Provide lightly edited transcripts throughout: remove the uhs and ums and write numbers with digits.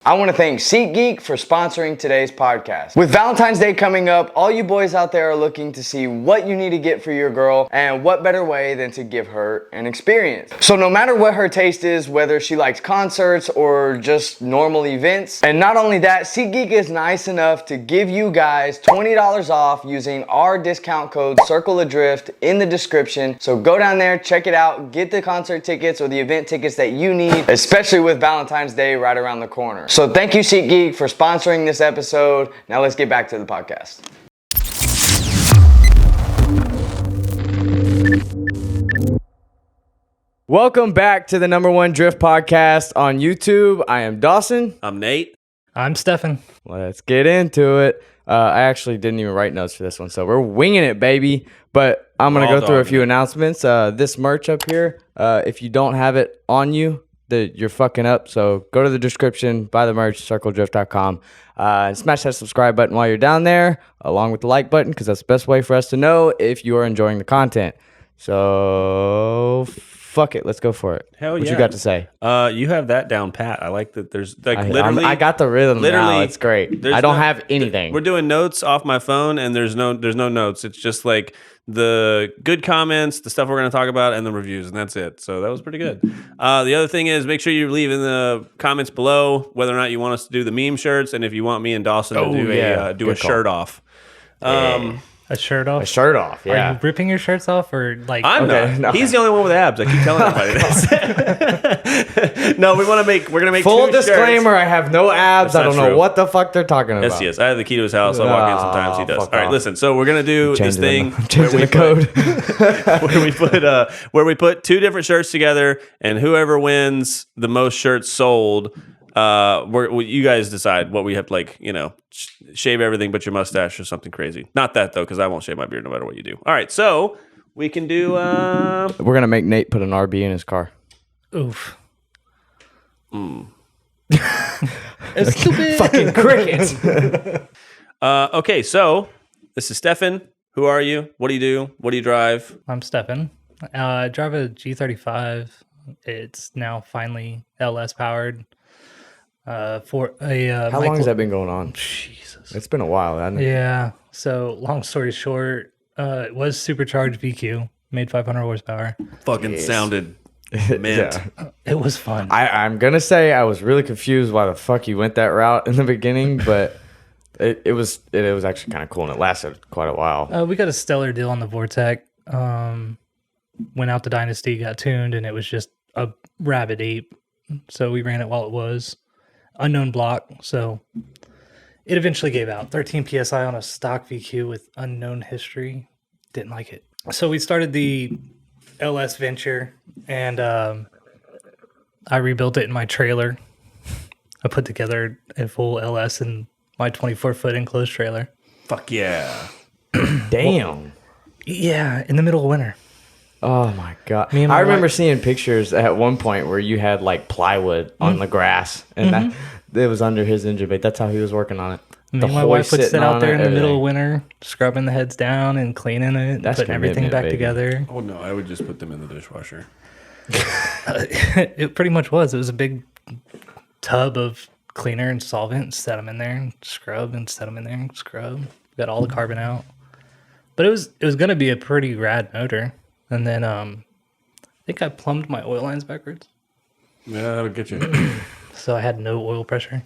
I want to thank SeatGeek for sponsoring today's podcast. With Valentine's Day coming up, all you boys out there are looking to see what you need to get for your girl, and what better way than to give her an experience. So no matter what her taste is, whether she likes concerts or just normal events, and not only that, SeatGeek is nice enough to give you guys $20 off using our discount code CIRCLEOFDRIFT in the description. So go down there, check it out, get the concert tickets or the event tickets that you need, especially with Valentine's Day right around the corner. So thank you, SeatGeek, for sponsoring this episode. Now let's get back to the podcast. Welcome back to the #1 Drift Podcast on YouTube. I am Dawson. I'm Nate. I'm Stefan. Let's get into it. I actually didn't even write notes for this one, so we're winging it, baby. But I'm going to go through a few announcements. This merch up here, if you don't have it on you, you're fucking up. So go to the description, buy the merch, circledrift.com, and smash that subscribe button while you're down there, along with the like button, because that's the best way for us to know if you are enjoying the content. So fuck it, let's go for it. Hell yeah. What you got to say? You have that down pat. I like that. There's like I got the rhythm now. It's great. I don't have anything. We're doing notes off my phone, and there's no notes. It's just like the good comments, the stuff we're going to talk about, and the reviews, and that's it. So that was pretty good. The other thing is, make sure you leave in the comments below whether or not you want us to do the meme shirts, and if you want me and Dawson to do a shirt off. A shirt off? A shirt off, yeah. Are you ripping your shirts off or like? I'm not. No. He's the only one with abs. I keep telling everybody this. No, we're gonna make full two disclaimer. Shirts. I have no abs. I don't know true. what the fuck they're talking about. Yes, he is. I have the key to his house. I walk in sometimes. He does. All right, listen. So we're gonna do this thing. Changing the code. where we put two different shirts together, and whoever wins the most shirts sold. You guys decide what we have to, like, shave everything but your mustache or something crazy. Not that though, because I won't shave my beard no matter what you do. All right, so we can do. We're gonna make Nate put an RB in his car. Oof. It's stupid. Fucking crickets. Okay, so this is Stefan. Who are you? What do you do? What do you drive? I'm Stefan. I drive a G35. It's now finally LS powered. For a how long has that been going on? Jesus, it's been a while, hasn't it? Yeah. So long story short, it was supercharged VQ, made 500 horsepower. Fucking sounded mint. Yeah. It was fun. I'm gonna say I was really confused why the fuck you went that route in the beginning, but it was actually kind of cool and it lasted quite a while. We got a stellar deal on the Vortec. Went out to Dynasty, got tuned, and it was just a rabid ape. So we ran it while it was unknown block, so it eventually gave out. 13 psi on a stock VQ with unknown history. Didn't like it. So we started the LS venture, and I rebuilt it in my trailer. I put together a full LS in my 24-foot enclosed trailer. Fuck yeah. Damn. Yeah, in the middle of winter. Oh my god! I remember seeing pictures at one point where you had like plywood on the grass, and that it was under his engine bay. That's how he was working on it. Me and my wife would sit out there in the middle of winter, scrubbing the heads down and cleaning it, and putting everything back together. Oh no, I would just put them in the dishwasher. It pretty much was. It was a big tub of cleaner and solvent, and set them in there, and scrub, and set them in there, and scrub. Got all the carbon out. But it was going to be a pretty rad motor. And then I think I plumbed my oil lines backwards. Yeah, that'll get you. So I had no oil pressure.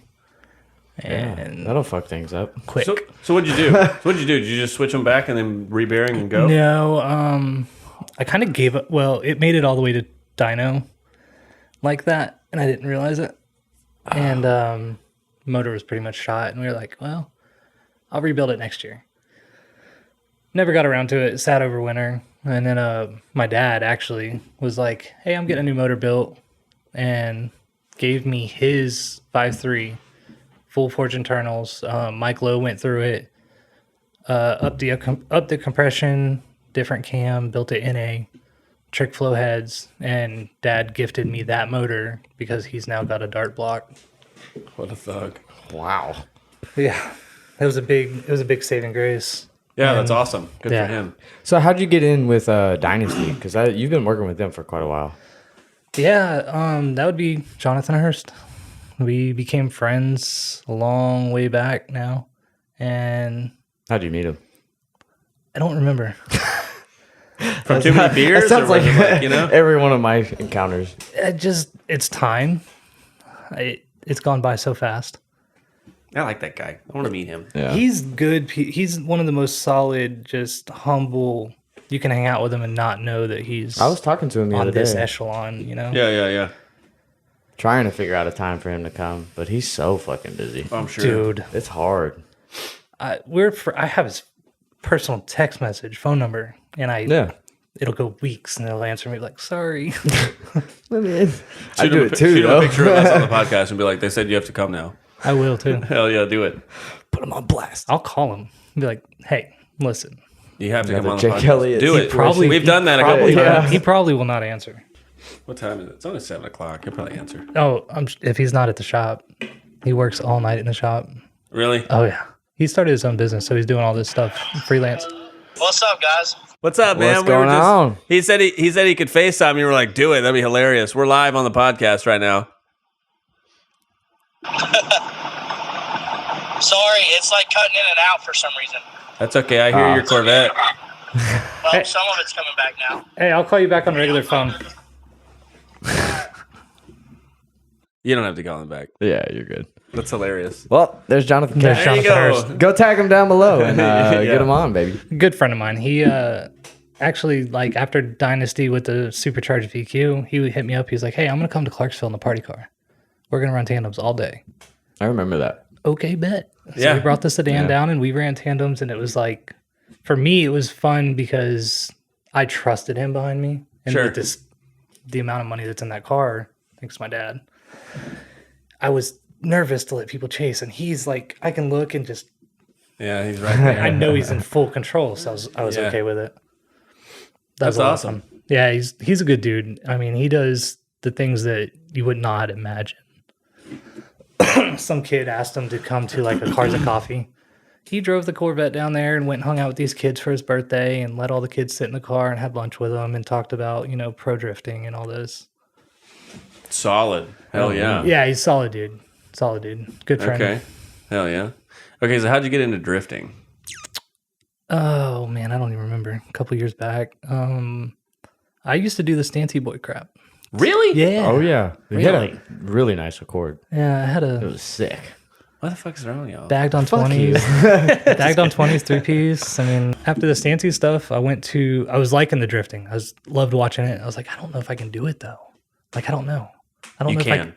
And that'll fuck things up. Quick. So what'd you do? Did you just switch them back and then re-bearing and go? No, I kind of gave up. Well, it made it all the way to dyno like that, and I didn't realize it. And motor was pretty much shot, and we were like, well, I'll rebuild it next year. Never got around to it. Sat over winter. And then my dad actually was like, hey, I'm getting a new motor built, and gave me his 5.3 full forge internals. Mike Lowe went through it, up the compression, different cam, built it in a trick flow heads, and Dad gifted me that motor because he's now got a dart block. What a thug! Wow. Yeah, it was a big saving grace. Yeah, that's awesome. Good for him. So how'd you get in with Dynasty? Because you've been working with them for quite a while. Yeah, that would be Jonathan Hurst. We became friends a long way back now. And How'd you meet him? I don't remember. From too many beers? That sounds or was like, it you know? every one of my encounters. It's time. It's gone by so fast. I like that guy. I want to meet him. Yeah. He's good. He's one of the most solid, just humble. You can hang out with him and not know that he's I was talking to him the on other this day, echelon, you know? Yeah. trying to figure out a time for him to come, but he's so fucking busy. I'm sure. Dude, It's hard. I have his personal text message, phone number, and it'll go weeks, and they'll answer me like, sorry. I mean, I Shoot do him, it too, shoot him a though. picture of us on the podcast and be like, they said you have to come now. I will too. Hell yeah, do it. Put him on blast. I'll call him and be like, hey, listen. You have to come Another on the Jake podcast. Elliott Do it. situation. We've done that a couple Probably, times. he probably will not answer. What time is it? It's only 7 o'clock. He'll probably answer. Oh, if he's not at the shop, he works all night in the shop. Really? Oh yeah, he started his own business, so he's doing all this stuff freelance. What's up, guys? What's up, man? What's going on? He said he could FaceTime. You were like, do it. That'd be hilarious. We're live on the podcast right now. Sorry, it's like cutting in and out for some reason. That's okay. I hear your Corvette. Well, some of it's coming back now. Hey, I'll call you back on regular phone. You don't have to call him back. Yeah, you're good. That's hilarious. Well, there's Jonathan There's Cash. There you Jonathan go. Go tag him down below and Yeah. get him on, baby. Good friend of mine. He actually, like, after Dynasty with the supercharged VQ, he hit me up. He's like, hey, I'm gonna come to Clarksville in the party car. We're gonna run tandems all day. I remember that. Okay, bet. So Yeah. we brought the sedan Yeah. down and we ran tandems, and it was like, for me, it was fun because I trusted him behind me. And Sure. with the amount of money that's in that car, thanks to my dad, I was nervous to let people chase. And he's like, I can look and just, Yeah, he's right there. I know he's in full control. So I was Yeah. okay with it. That's awesome. Yeah, he's a good dude. I mean, he does the things that you would not imagine. Some kid asked him to come to like a Cars and Coffee. He drove the Corvette down there and went and hung out with these kids for his birthday and let all the kids sit in the car and had lunch with them and talked about, pro drifting and all this. Solid. Hell yeah. Yeah, he's solid dude. Solid dude. Good friend. Okay. Hell yeah. Okay, so how'd you get into drifting? Oh man, I don't even remember. A couple years back. I used to do the Stancy Boy crap. Really? Yeah. Oh, yeah. He had Really? a really nice Accord. Yeah, I had It a was sick. What the fuck is wrong with y'all? bagged on Fuck 20s. Bagged on 20s, 3-piece. I mean, after the Stancy stuff, I was liking the drifting. Loved watching it. I was like, I don't know if I can do it though. Like, I don't know. I don't You know if I can.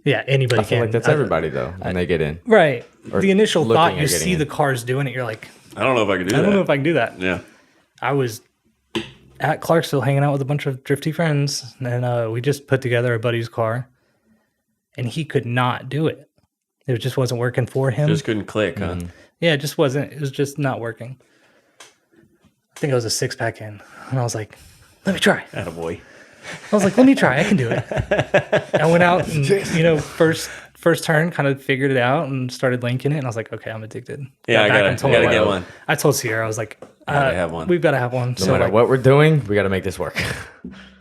Yeah, anybody I feel can. like that's everybody, though, when they get in. Right. Or The initial looking thought, at you getting see in. the cars doing it, you're like, I don't know if I could do I that. don't know if I can do that. Yeah. I was at Clarksville hanging out with a bunch of drifty friends, and we just put together a buddy's car, and he could not do it. It just wasn't working for him. Just couldn't click, huh? Yeah, it just wasn't. It was just not working. I think I was a 6-pack in, and I was like, let me try. Attaboy. I was like, let me try. I can do it. I went out and, first turn, kind of figured it out and started linking it. And I was like, okay, I'm addicted. Yeah, I Got back gotta and told get my wife. one. I told Sierra, I was like, Gotta have one. we've got to have one. No So matter what we're doing, we got to make this work.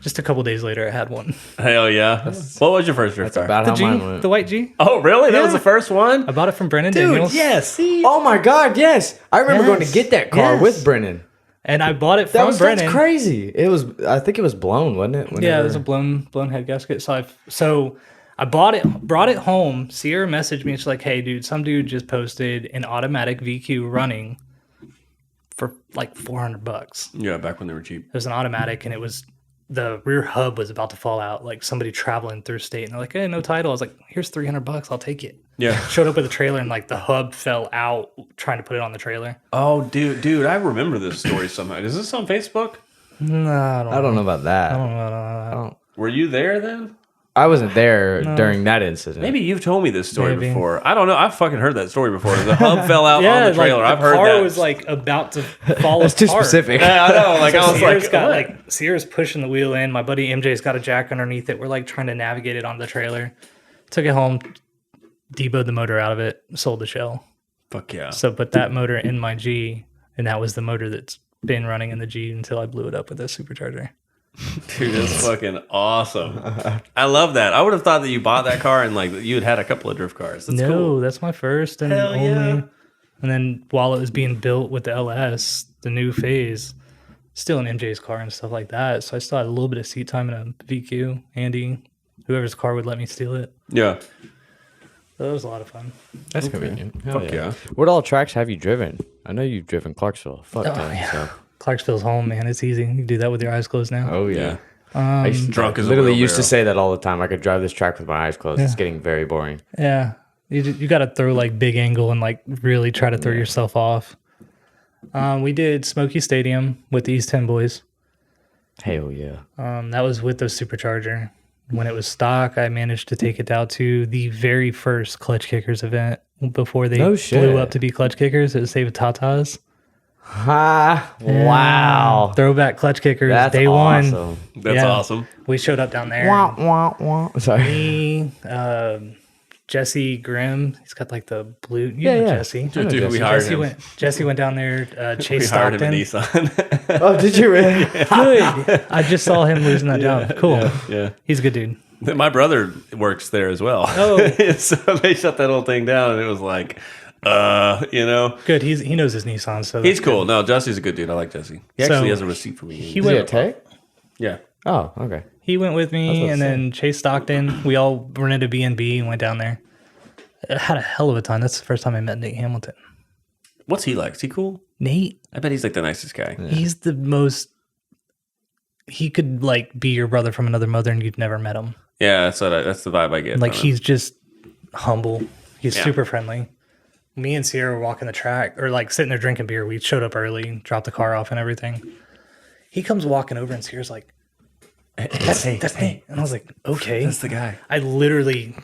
just a couple days later, I had one. Hell yeah. What was your first drift car? About The how G, mine went. the white G. Oh, really? That was Yeah. the first one? I bought it from Brennan Dude, Daniels. yeah, see? Oh my God, yes. I remember going to Yes. get that car Yes. with Brennan. And I bought it That from was Brennan. that's crazy. It was, I think it was blown, wasn't it? Yeah, Whenever- it was a blown head gasket. So I bought it home. Sierra messaged me. She's like, "Hey, dude, some dude just posted an automatic VQ running for like $400. Yeah, back when they were cheap. It was an automatic, and the rear hub was about to fall out. Like somebody traveling through state, and they're like, "Hey, no title." I was like, "Here's $300. I'll take it." Yeah. Showed up with a trailer, and like the hub fell out trying to put it on the trailer. Oh, dude, I remember this story somehow. Is this on Facebook? No, I don't know about that. I don't know. Were you there then? I wasn't there during that incident. Maybe you've told me this story Maybe. before. I don't know. I've fucking heard that story before. The hub fell out on the trailer. Like, I've heard the car that. was like about to fall That's too apart. specific. Yeah, I know. Like, So I was Sierra's like, got what? Sierra's pushing the wheel in. My buddy MJ's got a jack underneath it. We're like trying to navigate it on the trailer. Took it home, deboed the motor out of it, sold the shell. Fuck yeah. So put that motor in my G, and that was the motor that's been running in the G until I blew it up with a supercharger. Dude, that's fucking awesome. I love that. I would have thought that you bought that car and like you had a couple of drift cars. That's No, cool. that's my first and Hell only. yeah. And then while it was being built with the LS, the new phase, still in MJ's car and stuff like that. So I still had a little bit of seat time in a VQ. Andy, whoever's car would let me steal it. Yeah. So it was a lot of fun. That's convenient. Fuck yeah. What all tracks have you driven? I know you've driven Clarksville. Fuck Oh, yeah. yeah. So. Clarksville's home, man. It's easy. You can do that with your eyes closed now. Oh yeah. Yeah. I used to, Drunk as a literally used to wheelbarrow. say that all the time. I could drive this track with my eyes closed. It's Yeah. getting very boring. Yeah. You got to throw like big angle and like really try to throw yourself off. We did Smoky Stadium with the East 10 boys. Hell yeah. That was with the supercharger. When it was stock, I managed to take it down to the very first Clutch Kickers event before they No shit. blew up to be Clutch Kickers. It was Save Tatas. Ha! Wow. Throwback Clutch Kickers, That's day one. awesome. That's Yeah. awesome. We showed up down there. Wah, wah, wah. Sorry. Me, Jesse Grimm. He's got like the blue. You know yeah. Jesse. I know Dude, we Jesse. hired him. Jesse went down there. We Chase hired him Stockton. at Nissan. Oh, did you really? Good. I just saw him losing that job. Cool. Yeah. He's a good dude. My brother works there as well. Oh. So they shut that whole thing down and it was like, you know. Good. He knows his Nissan. So He's that's cool. No, Jesse's a good dude. I like Jesse. He actually So, has a receipt for me. He Is he a went. tech? Yeah. Oh, okay. He went with me, what and I then Chase Stockton. We all rented a B&B and went down there. I had a hell of a time. That's the first time I met Nate Hamilton. What's he like? Is he cool? Nate, I bet he's like the nicest guy. he's the most. He could like be your brother from another mother, and you'd never met him. Yeah, that's the vibe I get. Like from him. he's just humble. He's Yeah. super friendly. Me and Sierra were walking the track, or like sitting there drinking beer. We showed up early, dropped the car off, and everything. He comes walking over, and Sierra's like, "That's Nate." And I was like, "Okay." That's the guy. I literally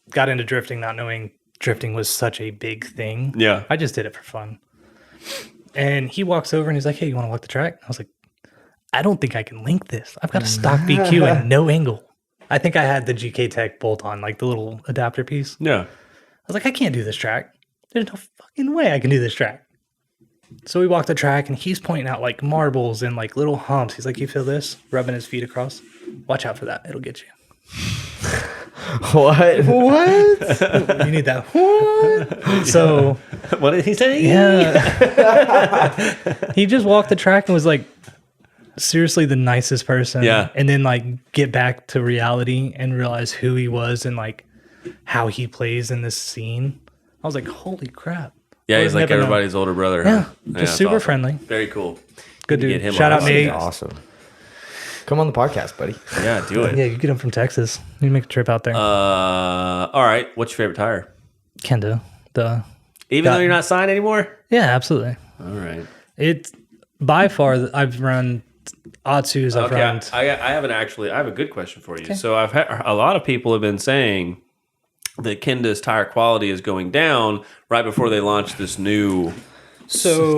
got into drifting not knowing drifting was such a big thing. Yeah. I just did it for fun. And he walks over and he's like, "Hey, you want to walk the track?" I was like, "I don't think I can link this. I've got a stock BQ and no angle." I think I had the GK Tech bolt on, like the little adapter piece. Yeah. I was like, "I can't do this track. There's no fucking way I can do this track." So we walked the track and he's pointing out like marbles and like little humps. He's like, "You feel this?" Rubbing his feet across. "Watch out for that. It'll get you. What? What? You need that." What? So What did he say? yeah, he just walked the track and was like seriously the nicest person. Yeah. And then like get back to reality and realize who he was and like how he plays in this scene. I was like, holy crap. Yeah, I he's would've like never known. everybody's older brother. Yeah, Huh? just that's super awesome. friendly. Very cool. Good Need to dude. get him Shout on out the Nate. Awesome. Come on the podcast, buddy. Yeah, do it. Yeah, you get him from Texas. You make a trip out there. All right. What's your favorite tire? Kendo. Duh. Even though you're not signed anymore? Yeah, absolutely. All right. It's by far I've run Atsus. I've Okay, run. I have a good question for you. So I've had a lot of people have been saying that Kenda's tire quality is going down right before they launch this new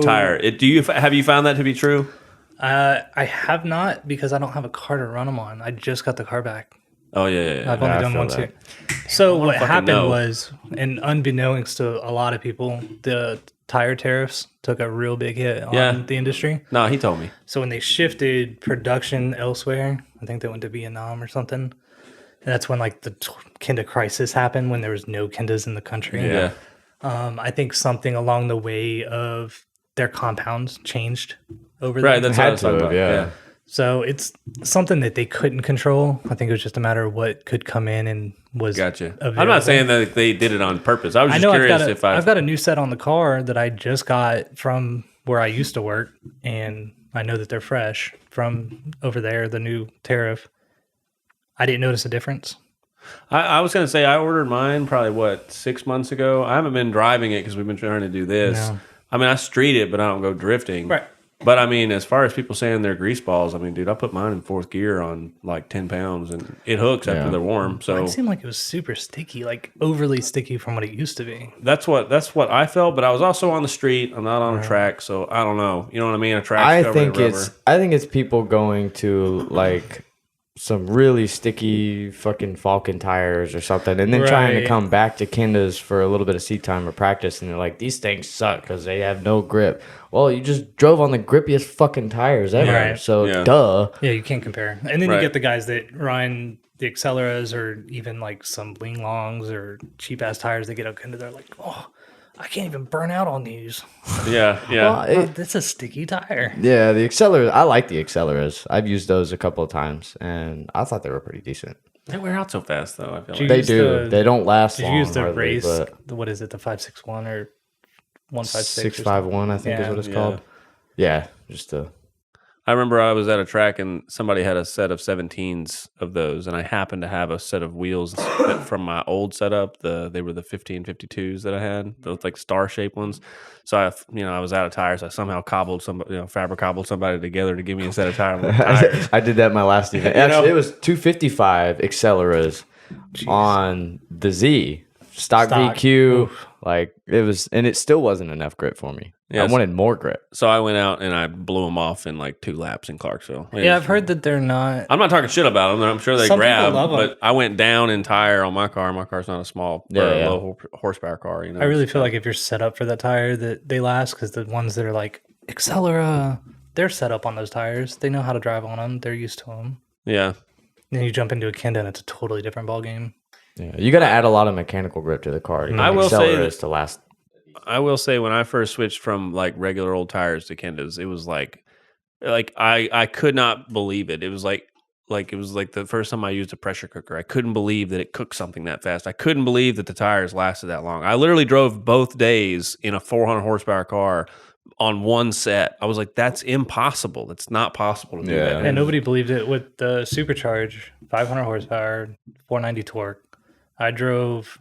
tire. Have you found that to be true? I have not because I don't have a car to run them on. I just got the car back. Oh yeah. I've only I done feel one that. too. So what fucking happened know. was, and unbeknownst to a lot of people, the tire tariffs took a real big hit on Yeah. the industry. No, he told me. So when they shifted production elsewhere, I think they went to Vietnam or something. And that's when like the Kenda crisis happened when there was no Kendas in the country. Yeah. I think something along the way of their compounds changed over there. Right. That's what I Had was to talking have, about. yeah. So it's something that they couldn't control. I think it was just a matter of what could come in and was Gotcha. I'm available. not saying that they did it on purpose. I was I just know curious I've got a new set on the car that I just got from where I used to work, and I know that they're fresh from over there, the new tariff. I didn't notice a difference. I was going to say I ordered mine probably 6 months ago. I haven't been driving it because we've been trying to do this. No. I mean, I street it, but I don't go drifting. Right. But I mean, as far as people saying they're grease balls, I mean, dude, I put mine in fourth gear on like 10 pounds and it hooks after Yeah. they're warm. So It seemed like it was super sticky, like overly sticky from what it used to be. that's what I felt. But I was also on the street. I'm not on a track, so I don't know. You know what I mean? A track. I think it's people going to like some really sticky fucking Falcon tires or something, and then trying to Right. come back to Kendas for a little bit of seat time or practice, and they're like, these things suck because they have no grip. Well, you just drove on the grippiest fucking tires ever, Right. so Yeah. duh. Yeah, you can't compare. And then Right. you get the guys that run the Acceleras or even like some Ling Longs or cheap ass tires that get up into there like, oh, I can't even burn out on these. Yeah. Well, Oh, that's a sticky tire. yeah, the Acceleras, I like the Acceleras. I've used those a couple of times, and I thought they were pretty decent. They wear out so fast, though. I feel Did you like. They use do. the- They don't last Did long. you use the hardly, race? but What is it? The 561 or 156? 651, I think is Yeah. what it's Yeah. called. Yeah, just a. I remember I was at a track and somebody had a set of 17s of those, and I happened to have a set of wheels from my old setup. They were the 1552s that I had, those like star shaped ones. So I was out of tires. I somehow cobbled fabric cobbled somebody together to give me a set of tires. I did that in my last event. You know? Actually, it was 255 Acceleras on the Z stock VQ. Oof. Like it was, and it still wasn't enough grip for me. Yes. I wanted more grip. So I went out and I blew them off in like 2 laps in Clarksville. Yeah, I've heard that they're not. I'm not talking shit about them. I'm sure they Some people grab, love 'em. but I went down in tire on my car. My car's not a small, or Yeah. low horsepower car. You know, I really feel like if you're set up for that tire, that they last because the ones that are like Accelera, they're set up on those tires. They know how to drive on them. They're used to them. yeah. Then you jump into a Kenda and it's a totally different ball game. Yeah, you got to add a lot of mechanical grip to the car. To I will say that- Acceleras to last. I will say when I first switched from like regular old tires to Kendas, it was like I could not believe it. It was like it was like the first time I used a pressure cooker. I couldn't believe that it cooked something that fast. I couldn't believe that the tires lasted that long. I literally drove both days in a 400 horsepower car on one set. I was like, that's impossible. That's not possible to do Yeah. that. And nobody believed it with the supercharge, 500 horsepower, 490 torque. I drove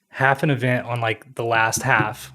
half an event on like the last half,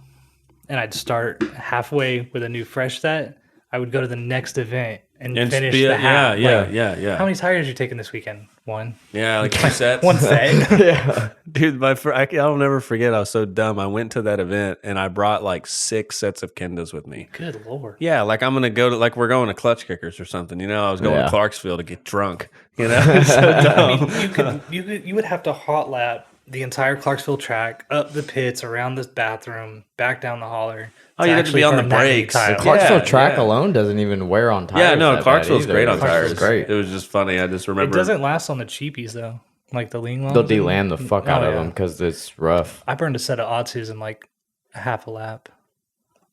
and I'd start halfway with a new fresh set. I would go to the next event and finish the half. Like, yeah. how many tires are you taking this weekend? One. Yeah, like 2 sets. One set. Yeah. Dude, I'll never forget. I was so dumb. I went to that event and I brought like 6 sets of Kendas with me. Good lord. Yeah, like I'm gonna go to we're going to Clutch Kickers or something. You know, I was going Yeah. to Clarksville to get drunk. You know, It's so dumb. You would have to hot lap the entire Clarksville track, up the pits, around this bathroom, back down the holler. Oh, you'd have to be on the burn that many brakes. tiles. Yeah. Clarksville track alone doesn't even wear on tires. Yeah, no, that bad Clarksville's either. great on tires. Clarksville's great. It was just funny. I just It remember. doesn't last on the cheapies though, like the lean ones. They'll delam the fuck out of yeah. them because it's rough. I burned a set of Otsus in like a half a lap,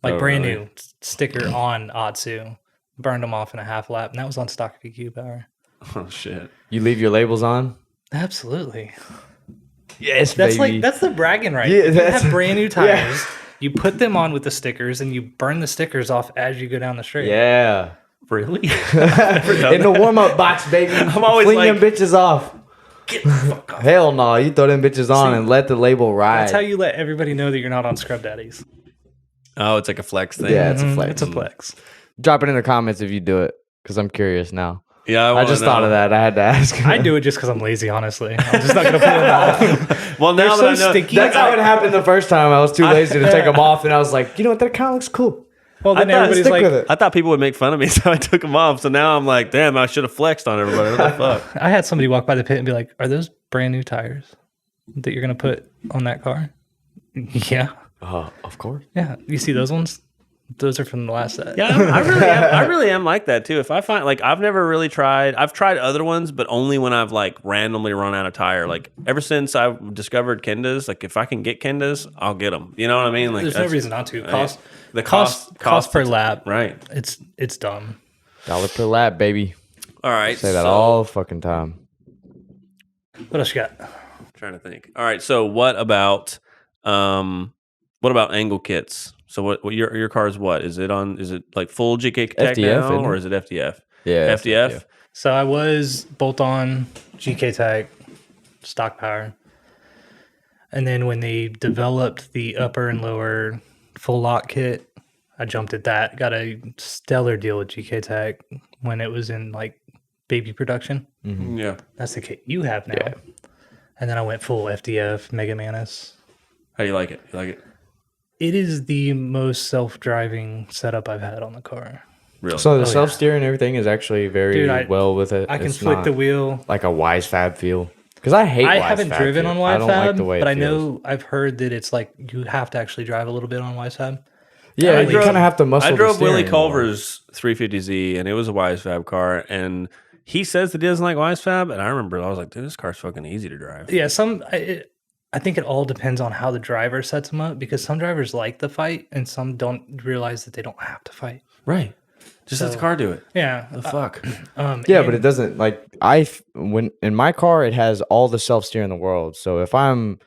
like Oh, brand really? new sticker on Otsu. Burned them off in a half lap, and that was on stock VQ power. Oh shit! You leave your labels on? Absolutely. Yes, That's baby. like that's the bragging right. Yeah, If you that's- have brand new tires. You put them on with the stickers, and you burn the stickers off as you go down the straight. yeah. Really? In the warm up box, baby. I'm always fling like- them bitches off. Get the fuck off. Hell no, you throw them bitches on and let the label ride. That's how you let everybody know that you're not on Scrub Daddies. Oh, it's like a flex thing. Yeah, it's a flex. It's a flex. Drop it in the comments if you do it, because I'm curious now. Yeah, I just thought of that. I had to ask. I do it just because I'm lazy, honestly. I'm just not gonna pull them off. Well, now They're that so I know, sticky. That's how it happened the first time. I was too lazy to take them off, and I was like, you know what? That kind of looks cool. Well, then I thought- everybody's Stick like, with it. I thought people would make fun of me, so I took them off. So now I'm like, damn, I should have flexed on everybody. What the fuck? I had somebody walk by the pit and be like, "Are those brand new tires that you're gonna put on that car?" Yeah, Of course. yeah. You see those ones? Those are from the last set. Yeah, I really am like that too. If I find like I've never really tried. I've tried other ones, but only when I've like randomly run out of tire. Like ever since I've discovered Kendas, like if I can get Kendas, I'll get them. You know what I mean? Like There's no that's- reason not to. the Cost per lap. Right. It's dumb. $1 per lap, baby. All right. Say that so- all fucking time. What else you got? Trying to think. All right. So what about angle kits? So what your car is what? Is it like full GK tech FDF, now, isn't or it? is it FDF? Yeah. FDF. So I was bolt on GK Tech stock power, and then when they developed the upper and lower full lock kit, I jumped at that. Got a stellar deal with GK Tech when it was in like baby production. Yeah. That's the kit you have now. Yeah. And then I went full FDF Mega Manus. How do you like it? You like it? It is the most self-driving setup I've had on the car. Really. So the self-steer and everything is actually very Dude, well with it. I can It's flick not the wheel. like a wise fab feel. Because I hate I wise haven't fab driven feel. on I don't like the YFAB, way but it I feels. know I've heard that it's like you have to actually drive a little bit on YFAB. Yeah, you kind of have to muscle I the drove Willie steering more. Culver's 350Z, and it was a YSFAB car, and he says that he doesn't like YSFAB, and I remember I was like, dude, this car's fucking easy to drive. Yeah, I think it all depends on how the driver sets them up because some drivers like the fight and some don't realize that they don't have to fight. Right. Just let the car do it. Yeah. The fuck? Yeah, but it doesn't like when in my car it has all the self steer in the world. So if I'm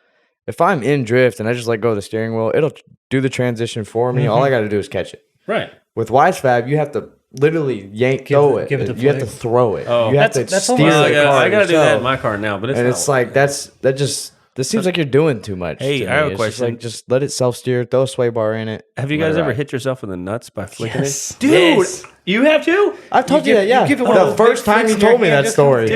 in drift and I just let go of the steering wheel, it'll do the transition for me. All I got to do is catch it. Right. With WiseFab, you have to literally throw it. give it the You have to flick. throw it. Oh. You have to That's steer almost the Well, car. I got to do that yourself. in my car now, but it's And not it's like that seems like you're doing too much. Hey, to I have me. a It's question. just let it self steer. Throw a sway bar in it. Have you let guys it ever ride. hit yourself in the nuts by flicking Yes. it? Dude, Yes. you have too? I've told you that. Yeah, give it one of the those first big time flicks you in your told me hand that just story.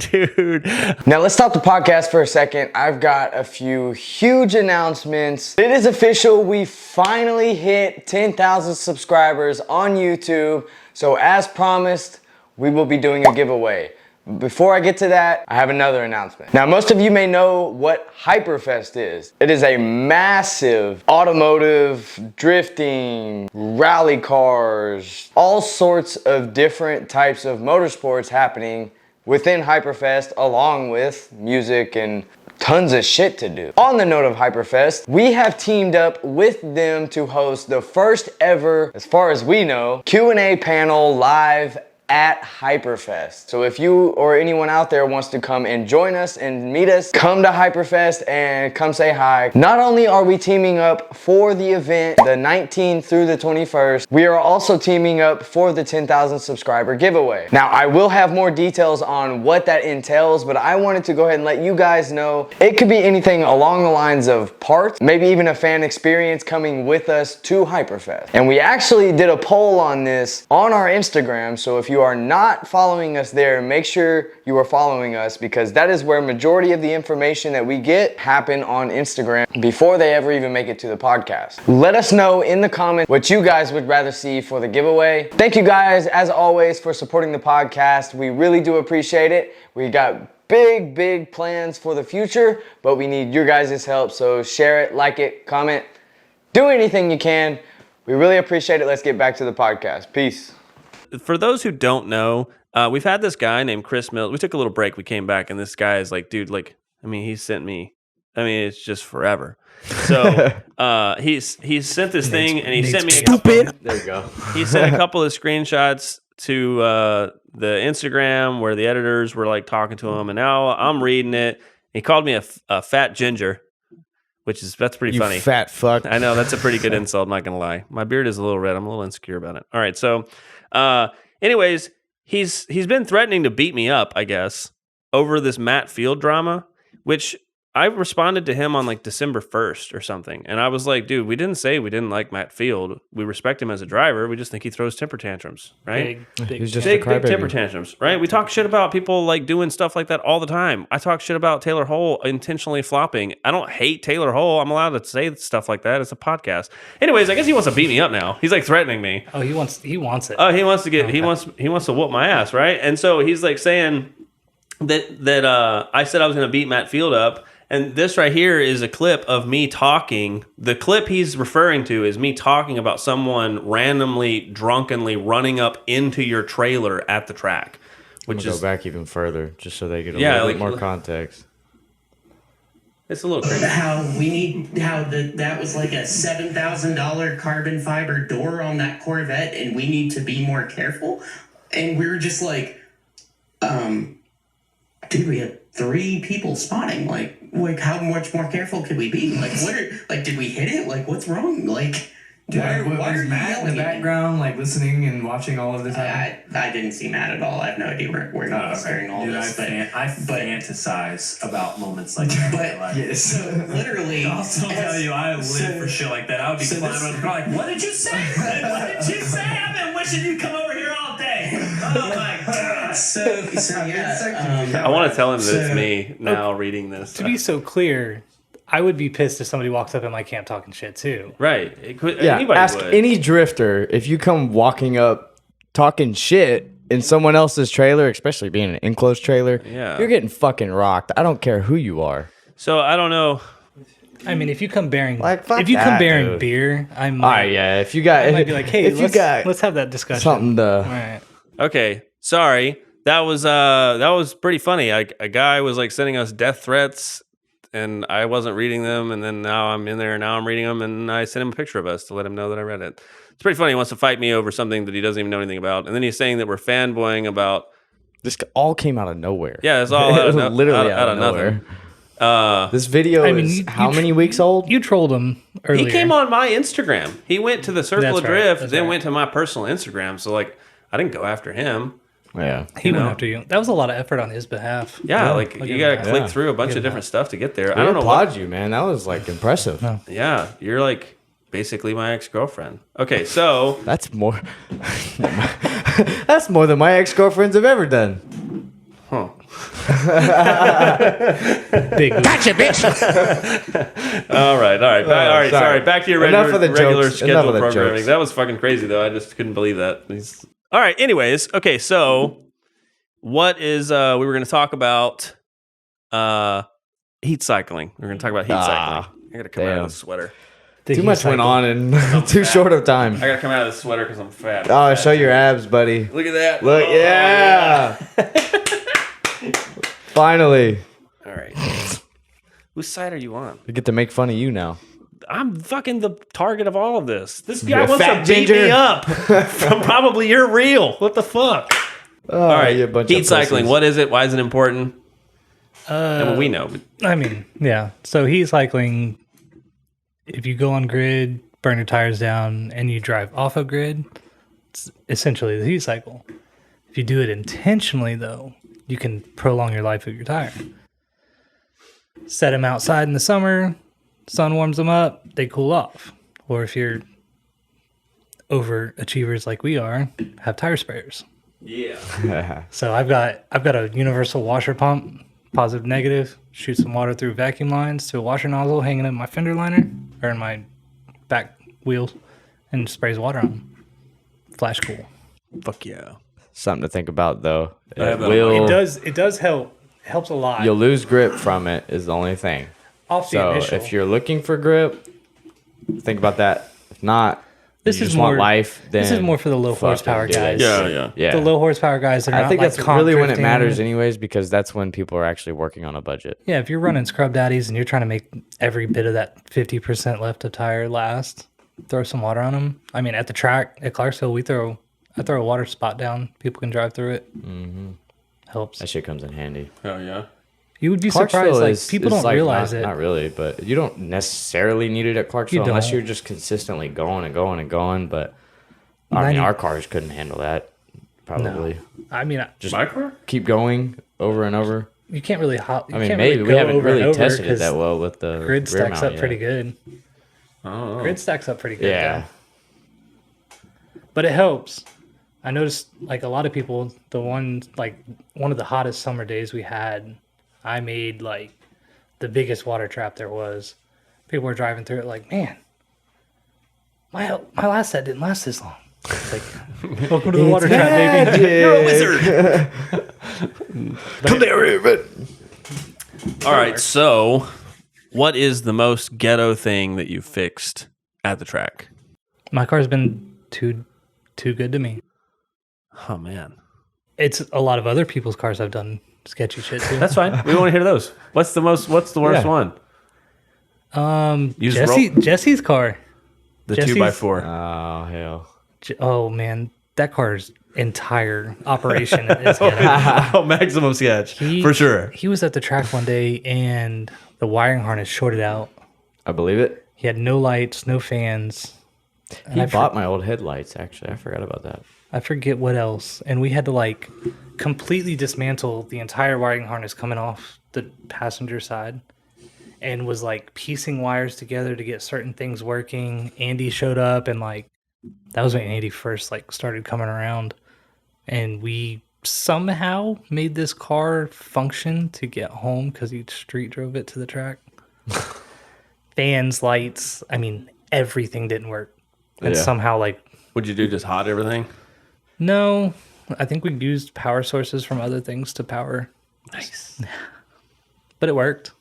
Dude. Now let's stop the podcast for a second. I've got a few huge announcements. It is official. We finally hit 10,000 subscribers on YouTube. So as promised, we will be doing a giveaway. Before I get to that, I have another announcement. Now, most of you may know what Hyperfest is. It is a massive automotive, drifting, rally cars, all sorts of different types of motorsports happening within Hyperfest, along with music and tons of shit to do. On the note of Hyperfest, we have teamed up with them to host the first ever, as far as we know, Q&A panel live at Hyperfest. So if you or anyone out there wants to come and join us and meet us, come to Hyperfest and come say hi. Not only are we teaming up for the event, the 19th through the 21st, we are also teaming up for the 10,000 subscriber giveaway. Now, I will have more details on what that entails, but I wanted to go ahead and let you guys know it could be anything along the lines of parts, maybe even a fan experience coming with us to Hyperfest. And we actually did a poll on this on our Instagram, so if you are not following us there, make sure you are following us because that is where majority of the information that we get happen on Instagram before they ever even make it to the podcast. Let us know in the comments what you guys would rather see for the giveaway. Thank you guys, as always, for supporting the podcast. We really do appreciate it. We got big plans for the future, but we need your guys' help. So share it, like it, comment, do anything you can. We really appreciate it. Let's get back to the podcast. Peace. For those who don't know, we've had this guy named Chris Mills. We took a little break. We came back, and this guy is like, dude, like, I mean, he sent me. I mean, it's just forever. So he's sent this thing, and he sent me Stupid. There you go. he sent a couple of screenshots to the Instagram where the editors were like talking to him, and now I'm reading it. He called me a fat ginger, that's pretty funny. Fat fuck. I know that's a pretty good insult. I'm not gonna lie. My beard is a little red. I'm a little insecure about it. All right, so. Anyways, he's been threatening to beat me up, I guess, over this Matt Field drama, which I responded to him on like December 1st or something. And I was like, dude, we didn't say we didn't like Matt Field. We respect him as a driver. We just think he throws temper tantrums, right? He's just Big a crybaby. temper tantrums, right? We talk shit about people like doing stuff like that all the time. I talk shit about Taylor Hull intentionally flopping. I don't hate Taylor Hull. I'm allowed to say stuff like that. It's a podcast. Anyways, I guess he wants to beat me up now. He's like threatening me. Oh, he wants it. Oh, he wants to get he wants to whoop my ass, right? And so he's like saying that I said I was going to beat Matt Field up. And this right here is a clip of me talking. The clip he's referring to is me talking about someone randomly, drunkenly running up into your trailer at the track. Which go back even further, just so they get a Yeah, little like- bit more context. It's a little crazy. That was like a $7,000 carbon fiber door on that Corvette, and we need to be more careful. And we were just like, dude, we had 3 people spotting. Like how much more careful could we be? Like, did we hit it? Like, what's wrong? Like, why are you Matt in yelling the at me? background, like listening and watching all of this happen? I didn't see Matt at all. I have no idea where he was during all Dude, this. I fantasize about moments like that. But yes. so literally, I'll still tell you, I live for shit like that. I would be climbing on the car like, what did you say? What did you say? I've been wishing you'd come over here all day. Oh my god. So yeah. I want to tell him that it's me now reading this. To be so clear, I would be pissed if somebody walks up in my camp talking shit too. Right. It could, Yeah, anybody ask would. any drifter if you come walking up talking shit in someone else's trailer, especially being an enclosed trailer. Yeah. You're getting fucking rocked. I don't care who you are. So I don't know. I mean, if you come bearing Like, fuck if you come that, bearing dude. beer, I All might, right, yeah. If you got, I might be like, hey, if you got let's have that discussion. something to, All right. Okay, sorry. That was pretty funny. A guy was like sending us death threats, and I wasn't reading them. And then now I'm in there. Now I'm reading them, and I sent him a picture of us to let him know that I read it. It's pretty funny. He wants to fight me over something that he doesn't even know anything about, and then he's saying that we're fanboying about. this all came out of nowhere. Yeah, it's all It was out of, literally out of nowhere. nothing. This video I mean, is you- how you many weeks old? You trolled him earlier. He came on my Instagram. He went to the Circle That's of right, Drift, that's then right. went to my personal Instagram. So like, I didn't go after him. Yeah. He went know? after you. That was a lot of effort on his behalf. Yeah, I'll like give you him got to that. click Yeah. through a bunch Give of him different stuff to get there. I I don't know what. applaud you, man. That was like impressive. No. Yeah, you're like basically my ex-girlfriend. Okay, so That's more. That's more than my ex-girlfriends have ever done. huh. Big Gotcha, bitch. All right. All right. Sorry. Back to your Enough regular, of the regular jokes. Enough schedule of the programming. jokes. That was fucking crazy, though. I just couldn't believe that. All right. Anyways, okay. So, what is we were going to talk about heat cycling. We're going to talk about heat cycling. I got to come out damn. of this sweater. Too much went on in too fat. short of time. I got to come out of this sweater because I'm fat. Oh, show your abs, buddy. Look at that. Look, Oh, yeah. Finally, All right. Whose side are you on? we get to make fun of you now. I'm fucking the target of all of this. This You're guy a wants to fat beat ginger. me up from probably your reel. What the fuck? Oh, All right, you bunch heat of cycling. pussies. What is it? Why is it important? Well, we know. But I mean, yeah. So heat cycling, if you go on grid, burn your tires down, and you drive off of grid, it's essentially the heat cycle. If you do it intentionally, though, you can prolong your life of your tire. Set them outside in the summer, sun warms them up, they cool off. Or if you're overachievers like we are, have tire spares. yeah. So I've got a universal washer pump, positive, negative, shoot some water through vacuum lines to a washer nozzle hanging in my fender liner or in my back wheels and sprays water on them. Flash cool. Fuck yeah. Something to think about, though. I have that It does help. It helps a lot. You'll lose grip from it. Is the only thing. Off the So initial. if you're looking for grip, think about that. If not, This you is just want more- life. Then this is more for the low fucking horsepower do it. guys. Yeah. The low horsepower guys are I not think like that's comp really when it drifting. matters, anyways, because that's when people are actually working on a budget. Yeah, if you're running scrub daddies and you're trying to make every bit of that 50% left of tire last, throw some water on them. I mean, at the track at Clarksville, I throw a water spot down. People can drive through it. Mm-hmm. Helps. That shit comes in handy. Oh yeah. You would be Clarksville surprised. Like people don't like realize not, it. Not really, but you don't necessarily need it at Clarksville You unless don't. you're just consistently going and going and going. But I mean, 90 our cars couldn't handle that. Probably I mean, just My car? keep going over and over. you can't really. I I mean, maybe we haven't really tested it that well with the Grid rear stacks mount up pretty yet. good. Oh. Grid stacks up pretty good. Yeah, though. But it helps. I noticed like a lot of people, one of the hottest summer days we had, I made like the biggest water trap there was. People were driving through it like, man, my last set didn't last this long. It's like, welcome to the water trap, baby. You're a wizard. come there, but All right. So, what is the most ghetto thing that you fixed at the track? My car's been too good to me. Oh man. It's a lot of other people's cars I've done sketchy shit too. That's fine. We want to hear those. What's the worst Yeah. one? You just Jesse's car. the Jesse's- 2x4. oh hell, Oh man, that car's entire operation is ghetto. Oh, maximum sketch for sure. He was at the track one day and the wiring harness shorted out. I believe it. He had no lights, no fans. And He I bought my old headlights. Actually, I forgot about that. I forget what else. And we had to like completely dismantle the entire wiring harness coming off the passenger side and was like piecing wires together to get certain things working. Andy showed up and like that was when Andy first like started coming around and we somehow made this car function to get home because he street drove it to the track. fans, lights. I mean, everything didn't work. And Yeah. somehow, like, What'd you do? Just hot everything? no, I think we used power sources from other things to power. Nice. But it worked.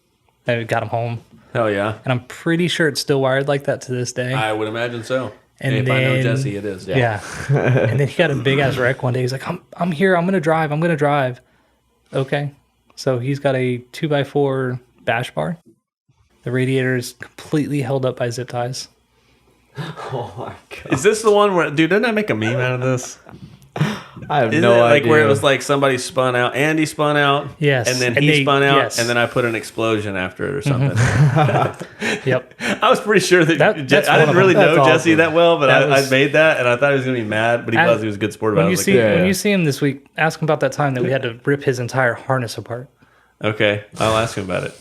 I got him home. Hell yeah. And I'm pretty sure it's still wired like that to this day. I would imagine so. And if I know then- Jesse, it is. Yeah. And then he got a big ass wreck one day. He's like, I'm here. I'm going to drive. Okay. So he's got a 2x4 bash bar. The radiator is completely held up by zip ties. Oh my god! Is this the one where, dude, didn't I make a meme out of this? I have Isn't no it idea. like where it was like somebody spun out, Andy spun out, Yes. and then And he they- spun out, yes. and then I put an explosion after it or something. Yep. I was pretty sure that, That's I one didn't of really them. know That's Jesse awesome. that well, but That I was- made that, and I thought he was gonna be mad, but he was. He was a good sport about When it. I you was see like, when you see him this week, ask him about that time that we had to rip his entire harness apart. okay, I'll ask him about it.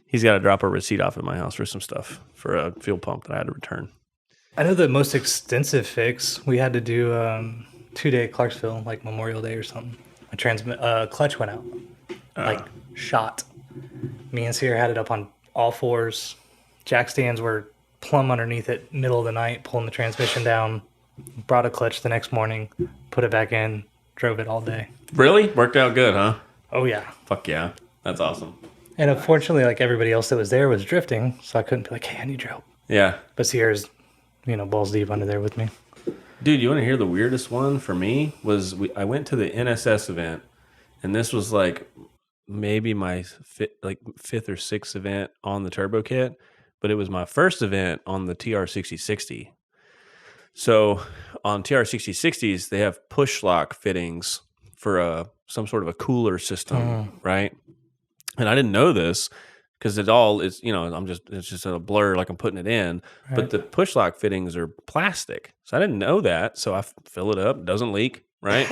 He's got to drop a receipt off at my house for some stuff for a fuel pump that I had to return. I know the most extensive fix we had to do 2-day Clarksville, like Memorial Day or something. A clutch went out, like shot. Me and Sierra had it up on all fours. Jack stands were plumb underneath it, middle of the night, pulling the transmission down. Brought a clutch the next morning, put it back in, drove it all day. Really? Worked out good, huh? Oh yeah. Fuck yeah. That's awesome. And unfortunately, like everybody else that was there was drifting, so I couldn't be like, "Hey, I need your help." Yeah. But Sierra's, balls deep under there with me. Dude, you want to hear the weirdest one for me? I went to the NSS event, and this was like maybe my fifth or sixth event on the turbo kit, but it was my first event on the TR6060. So on TR6060s, they have push lock fittings for some sort of a cooler system, right? And I didn't know this because it all is, it's just a blur like I'm putting it in. Right. But the push lock fittings are plastic. So I didn't know that. So I fill it up, doesn't leak, right?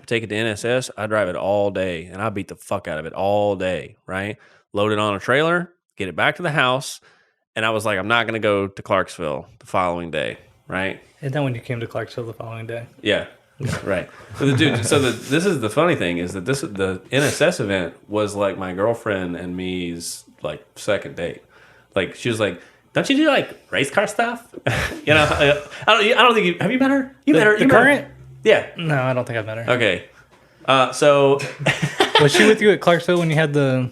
Take it to NSS. I drive it all day and I beat the fuck out of it all day, right? Load it on a trailer, get it back to the house. And I was like, I'm not going to go to Clarksville the following day, right? And then when you came to Clarksville the following day. Yeah, right. But this is the funny thing is that the NSS event was like my girlfriend and me's like second date. Like she was like, "Don't you do like race car stuff?" I don't think have you met her? You met her. The You met her? current? Yeah. No, I don't think I've met her. Okay. So Was she with you at Clarksville when you had the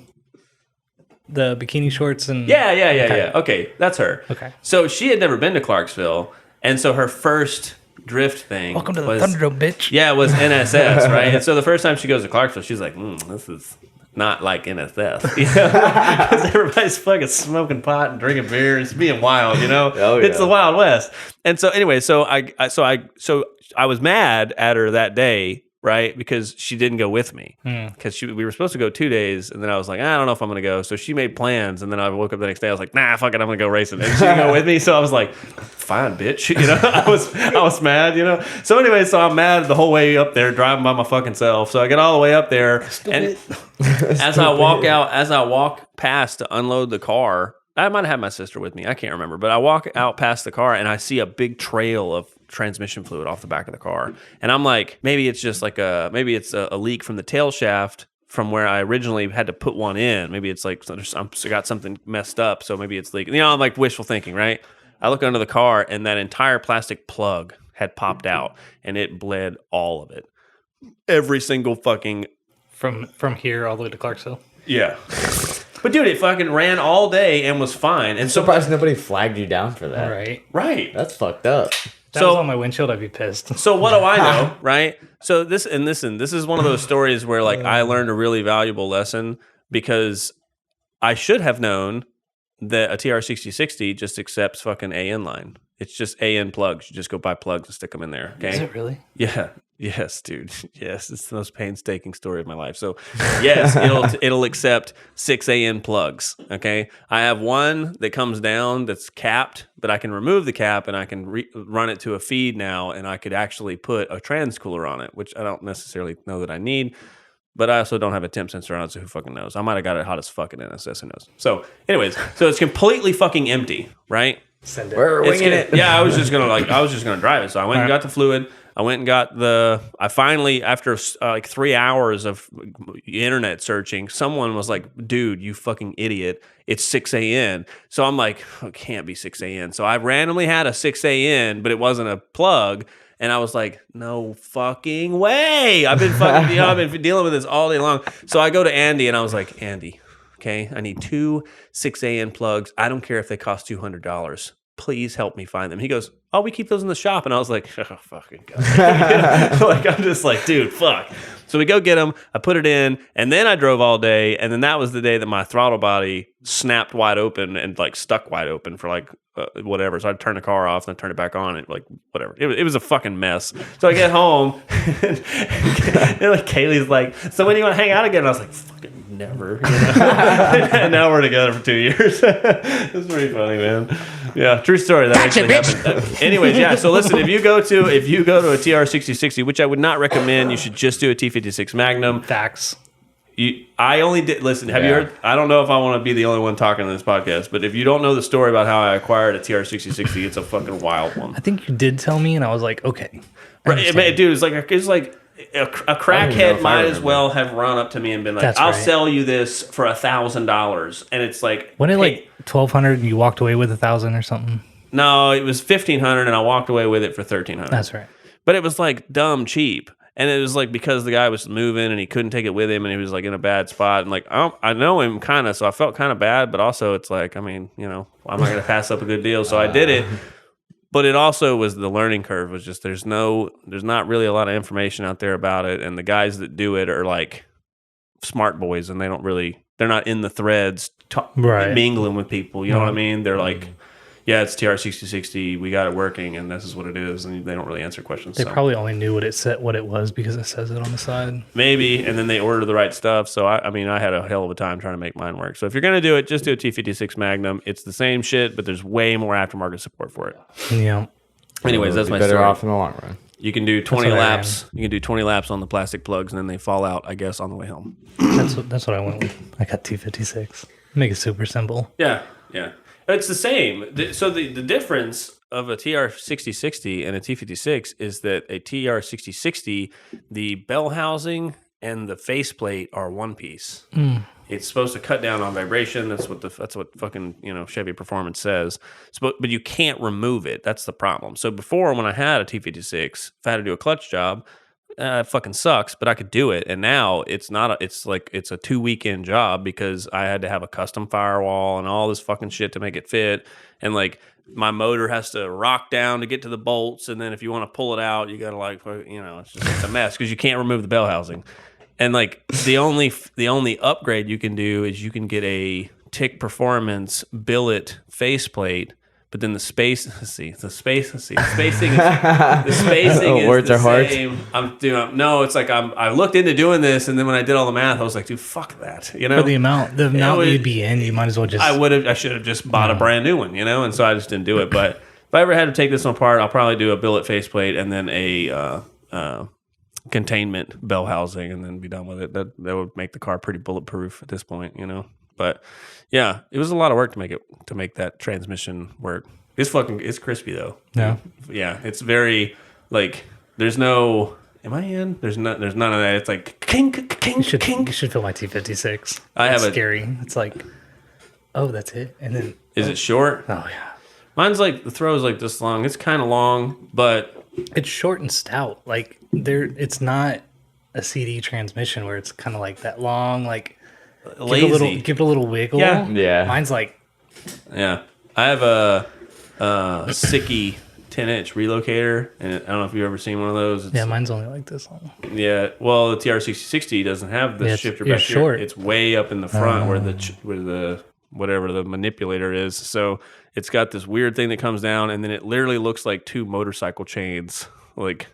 bikini shorts and? yeah. Okay, that's her. Okay. So she had never been to Clarksville, and so her first drift thing. Welcome to the was, Thunderdome, bitch. Yeah, it was NSS, right? And so the first time she goes to Clarksville, she's like, this is not like NSS. Because everybody's fucking smoking pot and drinking beer and it's being wild, Oh, It's yeah. the Wild West. And so anyway, so I was mad at her that day, right? Because she didn't go with me. Because we were supposed to go 2 days, and then I was like, I don't know if I'm going to go. So she made plans, and then I woke up the next day. I was like, nah, fuck it, I'm going to go racing. And she didn't go with me, so I was like, fine, bitch. I was mad, So anyway, so I'm mad the whole way up there, driving by my fucking self. So I get all the way up there, and as I walk past to unload the car, I might have had my sister with me. I can't remember, but I walk out past the car and I see a big trail of transmission fluid off the back of the car, and I'm like, maybe it's just like a leak from the tail shaft from where I originally had to put one in. Maybe it's like I got something messed up, so maybe it's leaking. I'm like wishful thinking, right? I look under the car and that entire plastic plug had popped out and it bled all of it, every single fucking. From here all the way to Clarksville. Yeah. But dude, it fucking ran all day and was fine. And so Surprised nobody flagged you down for that. All right. right. That's fucked up. That was on my windshield, I'd be pissed. So what do I know, right? So this is one of those stories where like I learned a really valuable lesson because I should have known that a TR6060 just accepts fucking AN line. It's just AN plugs. You just go buy plugs and stick them in there. Okay. Is it really? Yeah. Yes, dude. Yes, it's the most painstaking story of my life. So, yes, it'll accept 6 AN plugs. Okay, I have one that comes down that's capped, but I can remove the cap and I can run it to a feed now, and I could actually put a trans cooler on it, which I don't necessarily know that I need. But I also don't have a temp sensor on it, so who fucking knows? I might have got it hot as fuck in NSS, who knows? So, anyways, so it's completely fucking empty, right? Send it. We're winging it. Yeah, I was just gonna drive it. So I went and got the fluid. I went and got I finally, after like 3 hours of internet searching, someone was like, dude, you fucking idiot. It's 6 a.m. So I'm like, oh, it can't be 6 a.m. So I randomly had a 6 a.m., but it wasn't a plug. And I was like, no fucking way. I've been fucking, I've been dealing with this all day long. So I go to Andy and I was like, Andy, okay, I need 2 6 a.m. plugs. I don't care if they cost $200. Please help me find them. He goes, oh, we keep those in the shop. And I was like, oh, fucking God. Like, I'm just like, dude, fuck. So we go get them. I put it in, and then I drove all day. And then that was the day that my throttle body snapped wide open and like stuck wide open for like whatever. So I'd turn the car off and then turn it back on. And like whatever. It was a fucking mess. So I get home, and like Kaylee's like, so when do you want to hang out again? And I was like, fucking never. You know? And now we're together for 2 years. It's pretty funny, man. Yeah, true story. That actually happened. Anyways, yeah. So listen, if you go to a TR6060, which I would not recommend, you should just do a T56 Magnum. Facts. I only did listen. Have you heard? I don't know if I want to be the only one talking on this podcast, but if you don't know the story about how I acquired a TR6060, it's a fucking wild one. I think you did tell me, and I was like, okay. Right, dude, it's like a crackhead might as well have run up to me and been like, That's "I'll right. sell you this for $1,000," and it's like, When it like 1,200 and you walked away with 1,000 or something. no, it was 1,500, and I walked away with it for 1,300. That's right. But it was like dumb cheap. And it was like because the guy was moving and he couldn't take it with him and he was like in a bad spot. And like, I know him kind of, so I felt kind of bad. But also it's like, I mean, you know, I'm not going to pass up a good deal. So I did it. But it also was the learning curve was just there's not really a lot of information out there about it. And the guys that do it are like smart boys and they're not in the threads mingling with people. You know what I mean? They're like, yeah, it's TR6060. We got it working, and this is what it is. And they don't really answer questions. They probably only knew what it was because it says it on the side. Maybe, and then they order the right stuff. So, I mean, I had a hell of a time trying to make mine work. So, if you're going to do it, just do a T56 Magnum. It's the same shit, but there's way more aftermarket support for it. Yeah. Anyways, that's my better story. off in the long run. You can do 20 what I laps. You can do 20 laps on the plastic plugs, and then they fall out, I guess, on the way home. That's what I went with. I got T56. Make it super simple. Yeah. It's the same. So the difference of a TR6060 and a T56 is that a TR6060, the bell housing and the faceplate are one piece. It's supposed to cut down on vibration. That's what fucking Chevy Performance says. But you can't remove it. That's the problem. So before, when I had a T56, if I had to do a clutch job, it fucking sucks, but I could do it. And now it's not. It's a 2 weekend job because I had to have a custom firewall and all this fucking shit to make it fit. And like my motor has to rock down to get to the bolts, and then if you want to pull it out, you gotta it's a mess because you can't remove the bell housing. And like the only upgrade you can do is you can get a TIC Performance billet faceplate. But then the spacing is the spacing is words the are hard. same. No, it's like I looked into doing this, and then when I did all the math, I was like, dude, fuck that. You know, For the amount you'd be in, you might as well just. I should have just bought a brand new one, and so I just didn't do it. But if I ever had to take this one apart, I'll probably do a billet faceplate and then a containment bell housing, and then be done with it. That would make the car pretty bulletproof at this point, But yeah, it was a lot of work to make that transmission work. It's crispy though. No. Yeah, it's very like there's no. Am I in? There's none of that. It's like kink. You should feel my T56. It's scary. It's like, oh, that's it, and then Is it short? oh yeah, Mine's like the throw's like this long. It's kind of long, but it's short and stout. Like it's not a CD transmission where it's kind of like that long. Like lazy. Give it a little wiggle. Yeah. Mine's like, Yeah, I have a Sicky 10-inch relocator, and I don't know if you've ever seen one of those. yeah, mine's only like this long. Yeah, well, the TR6060 doesn't have the shifter it's back short. here. It's way up in the front where the whatever the manipulator is. So it's got this weird thing that comes down, and then it literally looks like two motorcycle chains. Like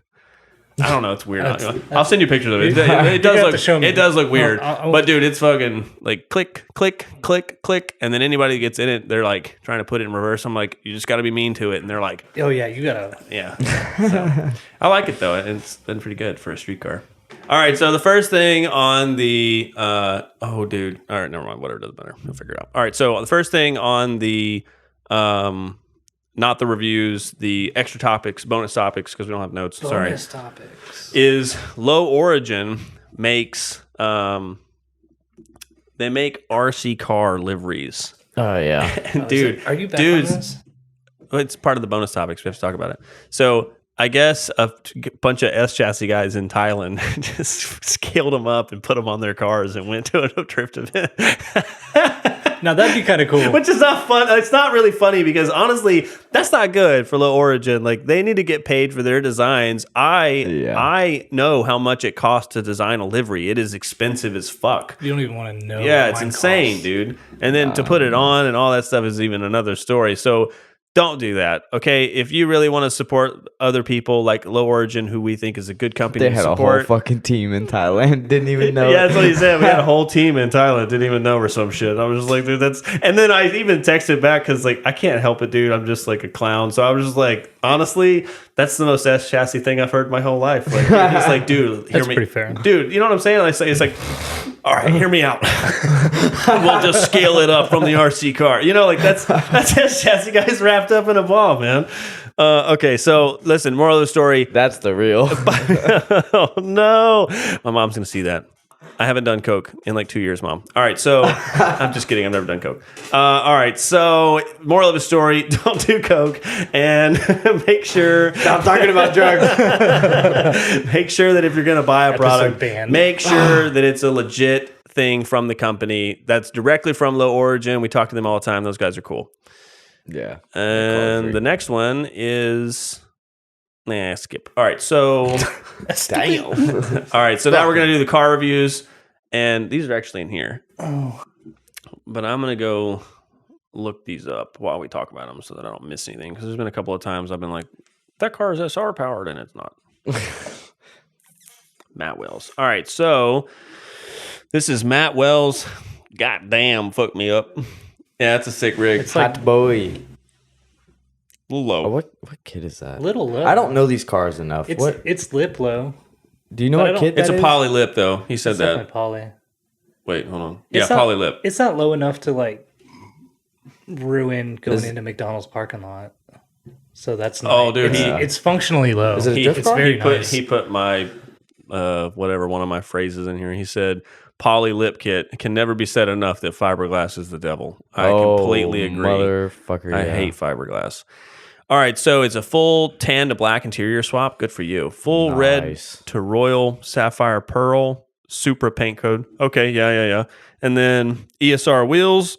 I don't know, it's weird. I'll send you pictures of it. It does look weird. But dude, it's fucking like click, click, click, click, and then anybody that gets in it, they're like trying to put it in reverse. I'm like, you just got to be mean to it, and they're like, Oh yeah, you gotta. yeah. So, I like it though. It's been pretty good for a street car. All right, so the first thing on the oh dude. All right, never mind. Whatever, doesn't matter. We'll figure it out. All right, so the first thing on the not the reviews, the extra topics, bonus topics, because we don't have notes. Bonus Sorry. topics. Is Low Origin makes they make RC car liveries. Oh yeah. And dude, Are you back on this? it's part of the bonus topics. We have to talk about it. So I guess a bunch of S chassis guys in Thailand just scaled them up and put them on their cars and went to a drift event. Now that'd be kind of cool. Which is not fun. It's not really funny because honestly, that's not good for Low Origin. Like they need to get paid for their designs. I know how much it costs to design a livery. It is expensive as fuck. You don't even want to know. Yeah, what it's mine insane, costs. dude. And then to put it on and all that stuff is even another story. So don't do that. Okay, if you really want to support other people like Low Origin, who we think is a good company They to had support. a whole fucking team in Thailand. Didn't even know. Yeah, that's what he said. We had a whole team in Thailand, didn't even know or some shit. I was just like, dude, that's. And then I even texted back because like I can't help it, dude. I'm just like a clown. So I was just like, honestly, that's the most S chassis thing I've heard my whole life. Like he's like, dude, hear That's me, pretty fair. dude. You know what I'm saying? I say it's like, all right, hear me out. We'll just scale it up from the RC car. You know, like that's S chassis guys wrapped up in a ball, man. Okay, so listen, moral of the story. That's the real. Oh no, my mom's gonna see that. I haven't done coke in like 2 years, Mom. All right, so I'm just kidding. I've never done coke. All right, so moral of the story: don't do coke, and make sure. Stop talking about drugs. Make sure that if you're gonna buy a Episode product, banned. make sure that it's a legit thing from the company that's directly from Low Origin. We talk to them all the time. Those guys are cool. Yeah. And the next one is. Skip. All right, so. Damn. All right, so now we're going to do the car reviews, and these are actually in here. Oh, But I'm going to go look these up while we talk about them so that I don't miss anything, because there's been a couple of times I've been like, that car is SR powered, and it's not. Matt Wells. All right, so this is Matt Wells. Goddamn, fucked me up. Yeah, it's a sick rig. it's like Hot boy. Low. Oh, what kid is that? little low. I don't know these cars enough. It's What it's lip low. do you know? but I What don't- kid It's that a is? poly lip, though. He said It's that. definitely poly. Wait, hold on. It's Yeah, not- poly lip. It's not low enough to like ruin going Is- into McDonald's parking lot. So that's not. Oh, dude, it's functionally low. Is it a He, drift it's car? very he put nice. he put my whatever one of my phrases in here. He said poly lip kit. It can never be said enough that fiberglass is the devil. I completely agree. Motherfucker. I yeah. hate fiberglass. All right, so it's a full tan to black interior swap. Good for you. Full red Nice. to royal sapphire pearl. Supra paint code. Okay, yeah. And then ESR wheels.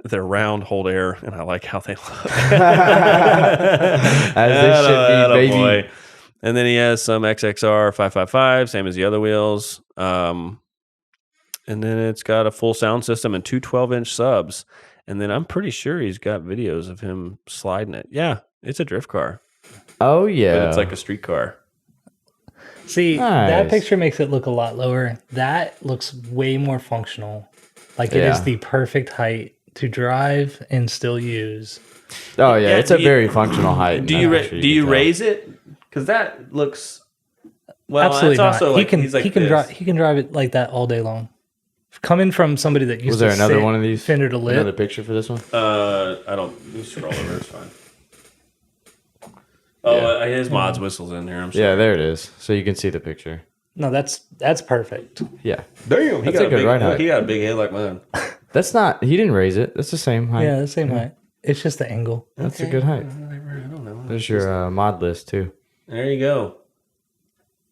They're round, hold air, and I like how they look. As they should be, baby. Boy. And then he has some XXR 555, same as the other wheels. And then it's got a full sound system and two 12-inch subs. And then I'm pretty sure he's got videos of him sliding it. Yeah, it's a drift car, Oh yeah. but it's like a street car. See, that Nice. picture makes it look a lot lower. That looks way more functional. Like it is Yeah. the perfect height to drive and still use. Oh yeah, Yeah, it's a do you- very functional height. Do I'm you not sure do you can tell. raise it? Because that looks well. Absolutely it's not. also like he's like he can this. drive. He can drive it like that all day long. Coming from somebody that used Was there to another sit one of these? fender to lip. Another picture for this one? I don't. You scroll over. It's fine. Oh, Yeah. his mods whistles in here. I'm sorry. Yeah, there it is. So you can see the picture. No, that's perfect. Yeah. Damn, That's a good ride height. He got a big head like mine. That's not. He didn't raise it. That's the same height. Yeah, the same height. It's just the angle. That's a good height. I don't know. There's your mod list too. There you go.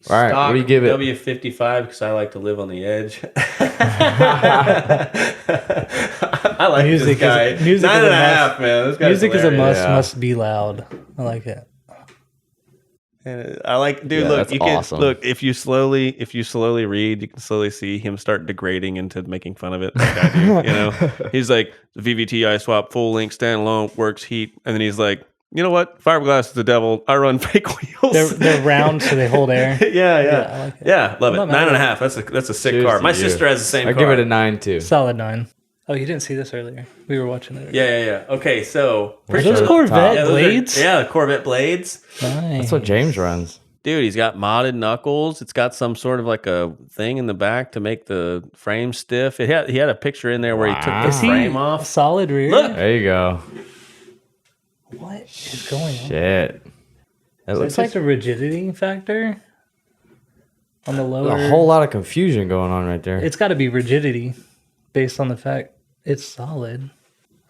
All right, what do you give it? W55 because I like to live on the edge. I like Music this guy. is- music 9.5, is a must. man. This guy's Music is a hilarious. must be loud. I like it. And I like, dude. Yeah, look, that's you can awesome. look if you slowly read, you can slowly see him start degrading into making fun of it. Like I do, you know, he's like VVT swap, full link, standalone, works heat, and then he's like, you know what? Fiberglass is the devil. I run fake wheels. They're round, so they hold air. yeah, I like it. yeah, love it. I'm not mad 9.5. That's a sick Cheers car. to My you. sister has the same I car. give it a 9 too. Solid 9. Oh, you didn't see this earlier. We were watching it. Yeah. Okay, so Are those Corvette blades? Yeah, Corvette blades. Nice. That's what James runs. Dude, he's got modded knuckles. It's got some sort of like a thing in the back to make the frame stiff. He had a picture in there where he took the Is he frame off. solid rear? Look. There you go. What is going on? Shit. It looks It's like a rigidity factor on the lower. a whole lot of confusion going on right there. It's got to be rigidity based on the fact it's solid.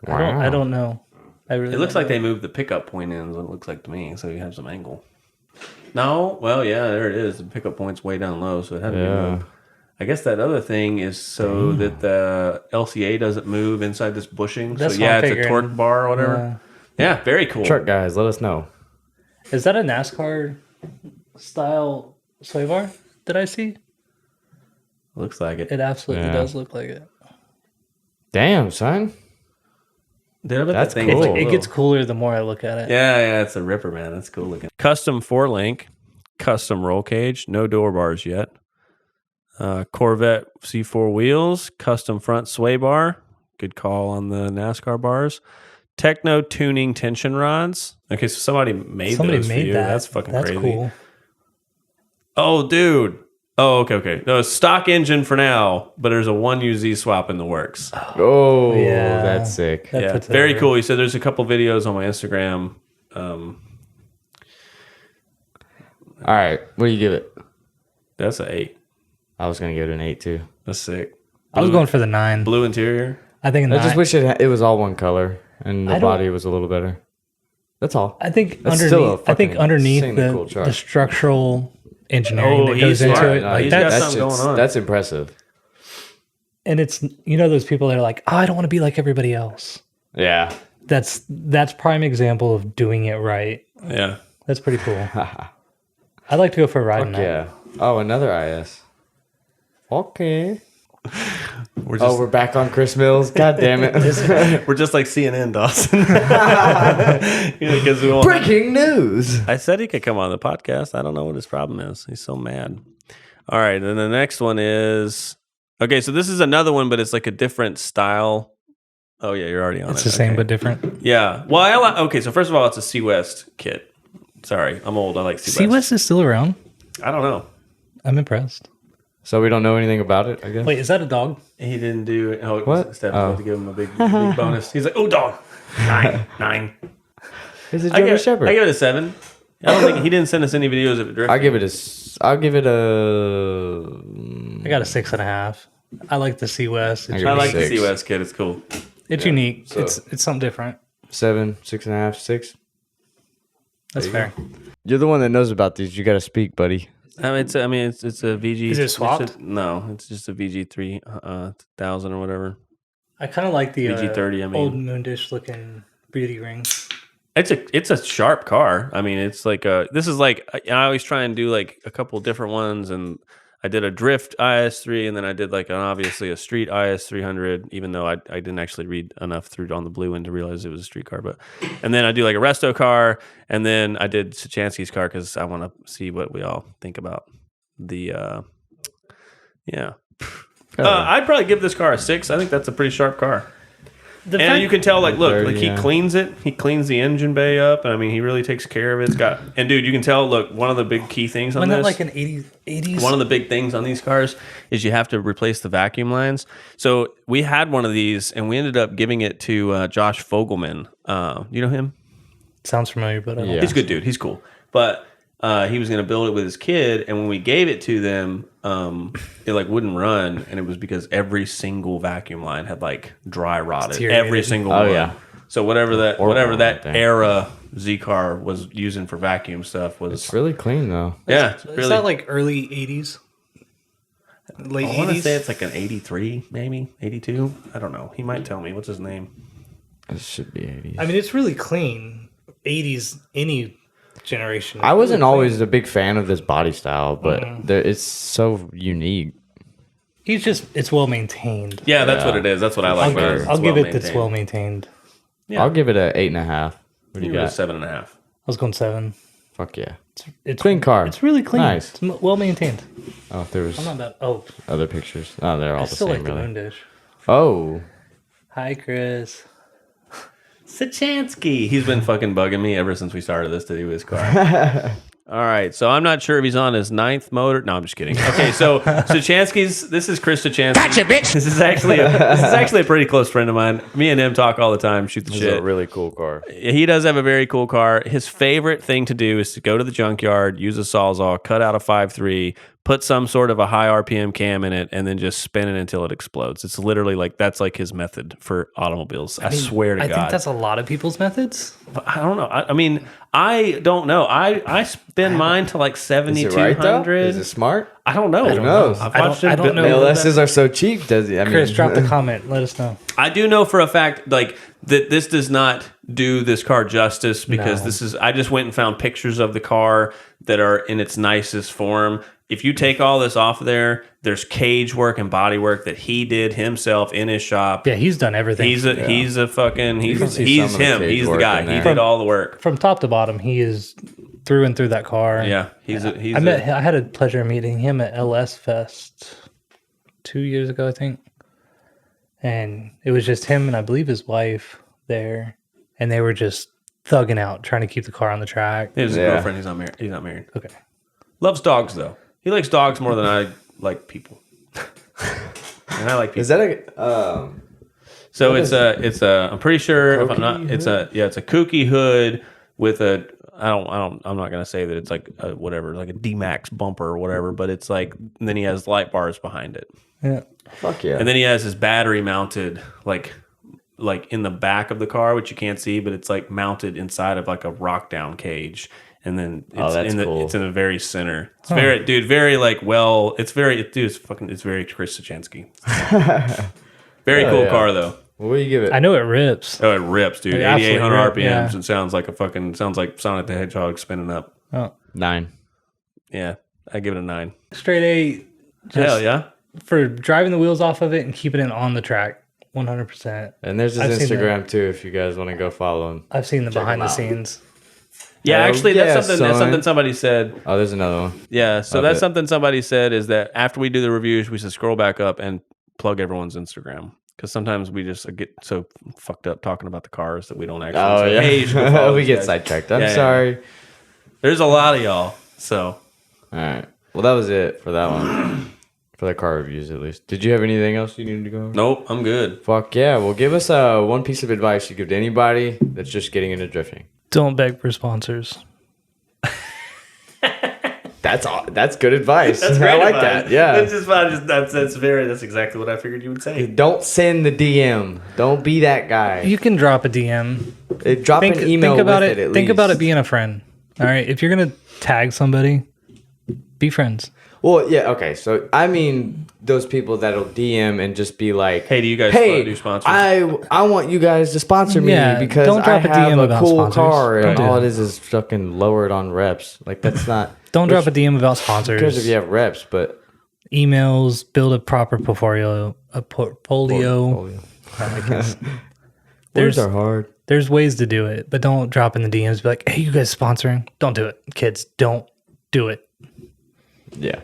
I don't know. I really. It looks don't like know. they moved the pickup point in. Is what it looks like to me. So you have some angle. No, well, yeah, there it is. The pickup point's way down low, so it had to be moved. I guess that other thing is so that the LCA doesn't move inside this bushing. That's so what yeah, I'm it's a figuring. torque bar or whatever. Yeah, very cool. Truck guys, let us know. Is that a NASCAR style sway bar? Did I see? Looks like it. It absolutely does look like it. Damn, son. Dude, I bet That's that thing cool. is It gets cooler the more I look at it. Yeah, it's a ripper, man. That's cool looking. Custom 4-link, custom roll cage, no door bars yet. Corvette C4 wheels, custom front sway bar. Good call on the NASCAR bars. Techno tuning tension rods. Okay, so somebody made those for you. that. That's fucking That's crazy. cool. Oh, dude. Oh, okay. No, stock engine for now, but there's a 1UZ swap in the works. Oh, Yeah. that's sick. That Yeah, puts it very over. cool. He said there's a couple videos on my Instagram. All right, what do you give it? That's an 8. I was gonna give it an 8 too. That's sick. I was going for the 9. Blue interior. I think a I 9. just wish it was all one color and the I don't- body was a little better. That's all. I think That's still a underneath. I think fucking underneath insanely cool truck. the structural engineering that he's goes into smart. it, No, like he's got that's something going on. That's impressive. and it's those people that are like, oh, I don't want to be like everybody else. Yeah. That's prime example of doing it right. Yeah. That's pretty cool. I'd like to go for a ride in that. Yeah. Oh, another IS. Okay. We're just, We're back on Chris Mills. God damn it. we're just like CNN, Dawson. Because we won't. Breaking news. I said he could come on the podcast. I don't know what his problem is. He's so mad. All right, and the next one is okay. So this is another one, but it's like a different style. Oh yeah, you're already on It's it. the same Okay. but different. Yeah. Well, okay. So first of all, it's a C West kit. Sorry, I'm old. I like C West. C West is still around. I don't know. I'm impressed. So we don't know anything about it, I guess. Wait, is that a dog? He didn't do. Oh, What? Stefan Oh. had to give him a big bonus. He's like, oh, dog. 9. It's a I German give Shepherd. it a 7. I don't think he didn't send us any videos of it drifting. I'll give it a. I got a 6.5. I like the C West. It's, give I it a like the 6. C West kit. It's cool. it's unique. so- It's something different. 7, 6.5, 6. That's fair. You're the one that knows about these. You got to speak, buddy. It's a VG. Is it swapped? No, it's just a VG 3000 or whatever. I kind of like the VG30, I mean. old moondish looking beauty ring. It's a sharp car. I mean, it's like this is like I always try and do like a couple different ones, and I did a drift IS3, and then I did like obviously a street IS300, even though I didn't actually read enough through on the blue end to realize it was a street car. But and then I do like a resto car, and then I did Sachansky's car because I want to see what we all think about the yeah. I'd probably give this car a 6. I think that's a pretty sharp car. And you can tell, like, look, like he yeah. cleans it. He cleans the engine bay up. I mean, he really takes care of it. It's got, and dude, you can tell. Look, one of the big key things on Wasn't that this, like an 80s? one of the big things on these cars is you have to replace the vacuum lines. So we had one of these, and we ended up giving it to Josh Fogelman. You know him? Sounds familiar, but I don't. Yeah. He's a good dude. He's cool. But he was going to build it with his kid, and when we gave it to them, it like wouldn't run, and it was because every single vacuum line had like dry rotted. Deteriorated. Every single Oh, one. yeah. So whatever that Damn. era Z car was using for vacuum stuff was It's really clean, though. yeah. It's Is really, that like early 80s? Late I want to 80s? say it's like an 83, maybe 82. I don't know. He might tell me. What's his name? It should be 80s. I mean, it's really clean. 80s, any generation. I wasn't always a big fan of this body style, but Mm-hmm. it's so unique. It's well maintained. Yeah, that's what it is. That's what I like. about it. I'll It's give it well-maintained. that's well maintained. Yeah. I'll give it a 8.5. What do you Give it a got? 7.5. I was going 7. Fuck yeah. It's Clean car. It's really clean. Nice. It's well maintained. Oh, there was I'm not that. Oh, other pictures. Oh, they're all I the still same, like the really. moon dish. Oh, Hi, Chris. Sachansky. He's been fucking bugging me ever since we started this to do his car. All right, so I'm not sure if he's on his 9th motor. No, I'm just kidding. Okay, so Stachansky's. This is Chris Stachansky. Gotcha, bitch. This is actually a pretty close friend of mine. Me and him talk all the time, shoot the This shit. is a really cool car. He does have a very cool car. His favorite thing to do is to go to the junkyard, use a Sawzall, cut out a 5.3, put some sort of a high RPM cam in it, and then just spin it until it explodes. It's literally like that's like his method for automobiles. I swear to God. I think that's a lot of people's methods. I don't know. I mean, I don't know. I spin mine to like Is it right, though? 7,200. Is it smart? I don't know. Who knows? I've I don't- watched I him don't know. build ALSs are so cheap, does he? I mean, Chris, drop the comment. Let us know. I do know for a fact, like that this does not do this car justice because No. this is. I just went and found pictures of the car that are in its nicest form. If you take all this off of there, there's cage work and body work that he did himself in his shop. Yeah, he's done everything. He's a fucking can see he's some of the him. cage He's the work guy. in He there. did all the work. From top to bottom, he is through and through that car. Yeah, I had a pleasure of meeting him at LS Fest 2 years ago, I think. And it was just him and I believe his wife there. And they were just thugging out, trying to keep the car on the track. His Yeah. girlfriend. He's not married. He's not married. Okay. Loves dogs though. He likes dogs more than I like people. And I like people. is that a So it's a. I'm pretty sure if I'm not. Kooky It's a kooky hood with a. I'm not gonna say that it's like a whatever, like a D-Max bumper or whatever, but it's like. And then he has light bars behind it, Yeah. fuck yeah? and then he has his battery mounted like in the back of the car, which you can't see, but it's like mounted inside of like a rock down cage. And then it's that's in the cool. it's in the very center. It's very like well. It's very it's very Chris Stachansky. Very cool yeah. car though. What do you give it? I know it rips. Oh, it rips, dude. It absolutely 8,800 rip, RPMs. yeah. It sounds like Sonic the Hedgehog spinning up. Oh. 9. Yeah, I give it a 9. Straight A. Hell yeah. For driving the wheels off of it and keeping it on the track. 100%. And there's his I've seen Instagram too, if you guys want to go follow him. I've seen the behind the scenes. Yeah, actually, yeah, that's something somebody said. Oh, there's another one. Yeah, so Love that's it. something somebody said is that after we do the reviews, we should scroll back up and plug everyone's Instagram. Because sometimes we just get so fucked up talking about the cars that we don't actually Oh say, yeah, hey, you should go follow we these get guys. sidetracked. I'm Yeah, yeah. sorry. There's a lot of y'all, so. All right. Well, that was it for that one. For the car reviews, at least. Did you have anything else you needed to go over? Nope, I'm good. Fuck yeah. Well, give us one piece of advice you give to anybody that's just getting into drifting. Don't beg for sponsors. That's good advice. I like that. Yeah. That's just fine. That's exactly what I figured you would say. Don't send the DM. Don't be that guy. You can drop a DM. Drop an email think about with it. at Think about it least. being a friend. All right. If you're gonna tag somebody, be friends. Well, yeah, okay. So I mean those people that'll DM and just be like, Hey, do you guys "Hey, do sponsors?" I want you guys to sponsor me Yeah, because don't drop I a have DM a about cool sponsors. car and Don't do all that. it is fucking lowered on reps. Like that's not. Don't drop a Which- DM about Who cares if sponsors. you have reps, but Emails. Build a proper portfolio. words There's are hard. there's ways to do it, but don't drop in the DMs. Be like, hey, you guys sponsoring? Don't do it, kids. Don't do it. Yeah.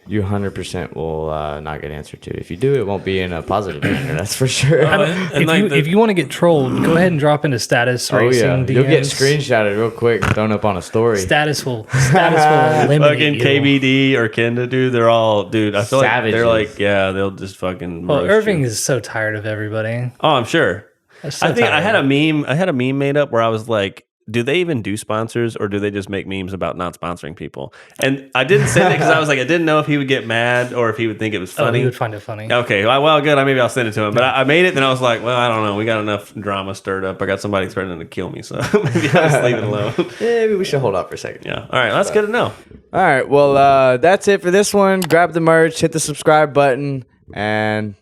You 100% will not get answered to. If you do, it won't be in a positive manner. That's for sure. If you want to get trolled, go ahead and drop into status Oh racing yeah, DMs. you'll get screenshotted real quick, thrown up on a story. Status will eliminate Fucking you. KBD or Kenda, dude. They're all, dude. I feel like they're Savages. like, yeah, they'll just fucking. Well, roast Irving you. is so tired of everybody. Oh, I'm sure. I'm so I think I tired had of a it. meme. I had a meme made up where I was like, do they even do sponsors or do they just make memes about not sponsoring people? And I didn't send it because I was like, I didn't know if he would get mad or if he would think it was Oh, funny. he would find it funny. Okay, well, good. Maybe I'll send it to him. But I made it, then I was like, well, I don't know. We got enough drama stirred up. I got somebody threatening to kill me, so maybe I'll just leave it alone. Maybe we should hold off for a second. Yeah. All right, that's good to know. All right. Well, that's it for this one. Grab the merch, hit the subscribe button, and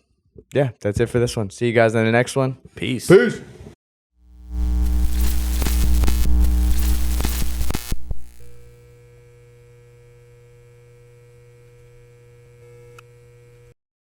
yeah, that's it for this one. See you guys in the next one. Peace. Peace.